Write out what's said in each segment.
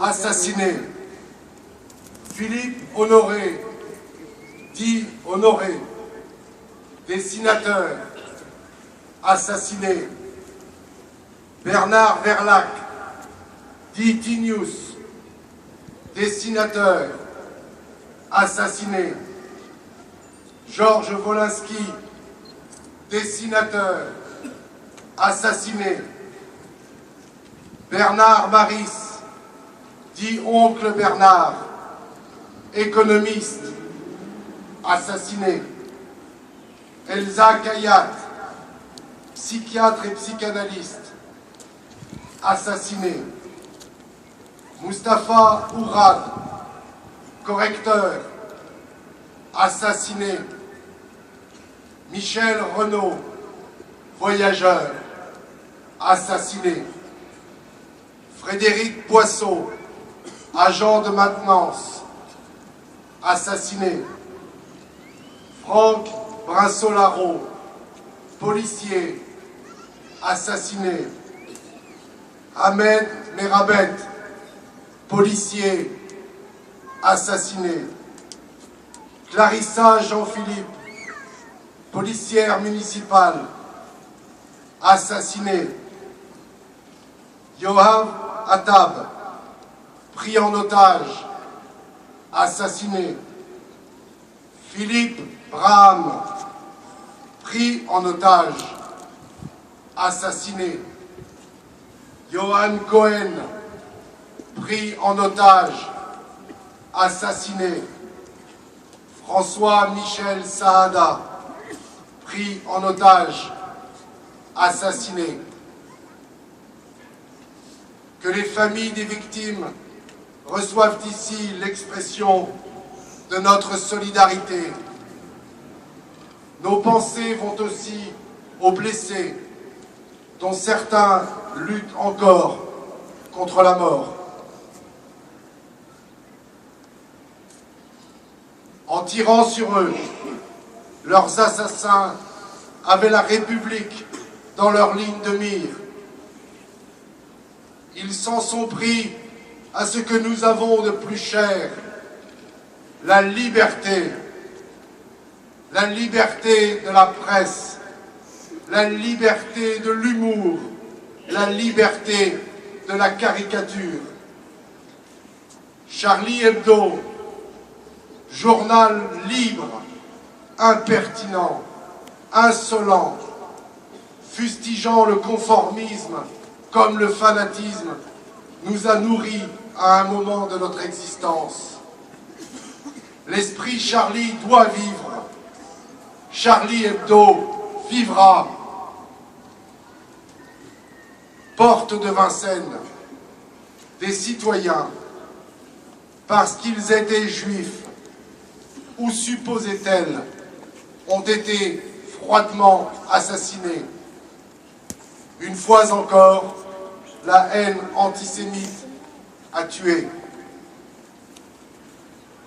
assassiné. Philippe Honoré, dit Honoré, dessinateur, assassiné. Bernard Verlac, dit Tinius, dessinateur, assassiné. Georges Wolinski, dessinateur, assassiné. Bernard Maris, dit oncle Bernard, économiste, assassiné. Elsa Kayat, psychiatre et psychanalyste, assassiné. Mustapha Ourad, correcteur, assassiné. Michel Renaud, voyageur, assassiné. Frédéric Poisseau, agent de maintenance, assassiné. Franck Brinsolaro, policier, assassiné. Ahmed Merabet, policier, assassiné. Clarissa Jean-Philippe, policière municipale, assassinée. Yoav Attab, pris en otage, assassiné. Philippe Braham, pris en otage, assassiné. Johan Cohen, pris en otage, assassiné. François Michel Saada, pris en otage, assassiné. Que les familles des victimes reçoivent ici l'expression de notre solidarité. Nos pensées vont aussi aux blessés, dont certains luttent encore contre la mort. En tirant sur eux, leurs assassins avaient la République dans leur ligne de mire. Ils s'en sont pris à ce que nous avons de plus cher, la liberté. La liberté de la presse, la liberté de l'humour, la liberté de la caricature. Charlie Hebdo, journal libre, impertinent, insolent, fustigeant le conformisme comme le fanatisme, nous a nourris à un moment de notre existence. L'esprit Charlie doit vivre. Charlie Hebdo vivra. Porte de Vincennes, des citoyens, parce qu'ils étaient juifs, ou supposait-elle, ont été froidement assassinés. Une fois encore, la haine antisémite a tué.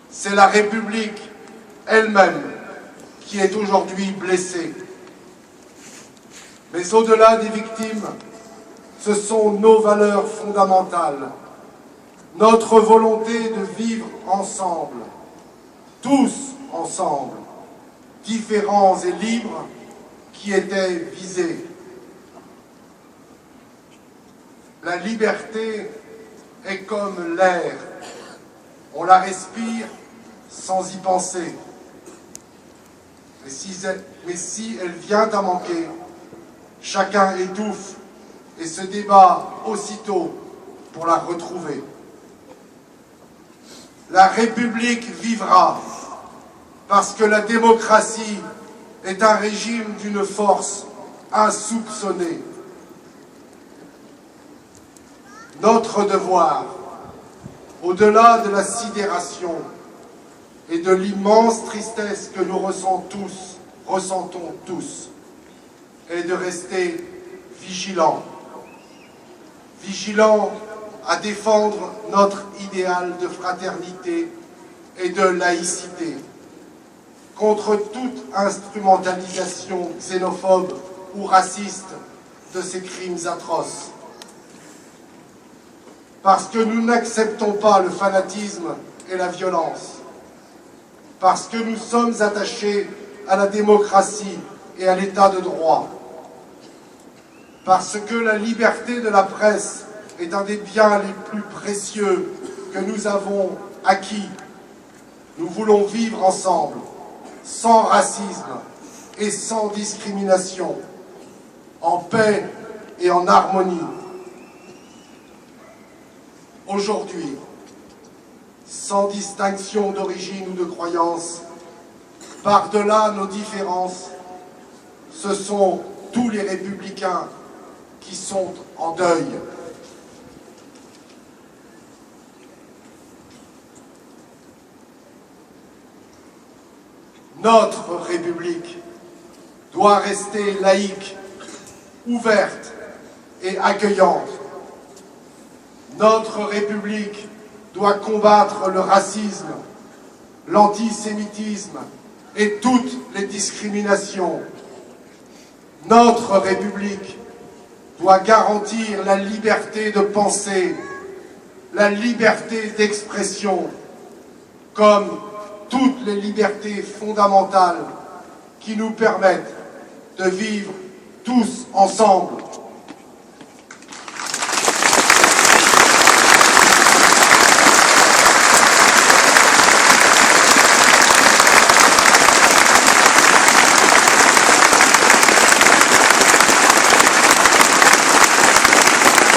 C'est la République elle-même qui est aujourd'hui blessée. Mais au-delà des victimes, ce sont nos valeurs fondamentales, notre volonté de vivre ensemble, tous ensemble, différents et libres, qui étaient visés. La liberté est comme l'air, on la respire sans y penser. Mais si elle vient à manquer, chacun étouffe et se débat aussitôt pour la retrouver. La République vivra parce que la démocratie est un régime d'une force insoupçonnée. Notre devoir, au-delà de la sidération et de l'immense tristesse que nous ressentons tous, est de rester vigilants. Vigilants à défendre notre idéal de fraternité et de laïcité, contre toute instrumentalisation xénophobe ou raciste de ces crimes atroces. parce que nous n'acceptons pas le fanatisme et la violence, parce que nous sommes attachés à la démocratie et à l'état de droit, parce que la liberté de la presse est un des biens les plus précieux que nous avons acquis. Nous voulons vivre ensemble, sans racisme et sans discrimination, en paix et en harmonie. Aujourd'hui, sans distinction d'origine ou de croyance, par-delà nos différences, ce sont tous les républicains qui sont en deuil. Notre République doit rester laïque, ouverte et accueillante. Notre République doit combattre le racisme, l'antisémitisme et toutes les discriminations. Notre République doit garantir la liberté de penser, la liberté d'expression, comme toutes les libertés fondamentales qui nous permettent de vivre tous ensemble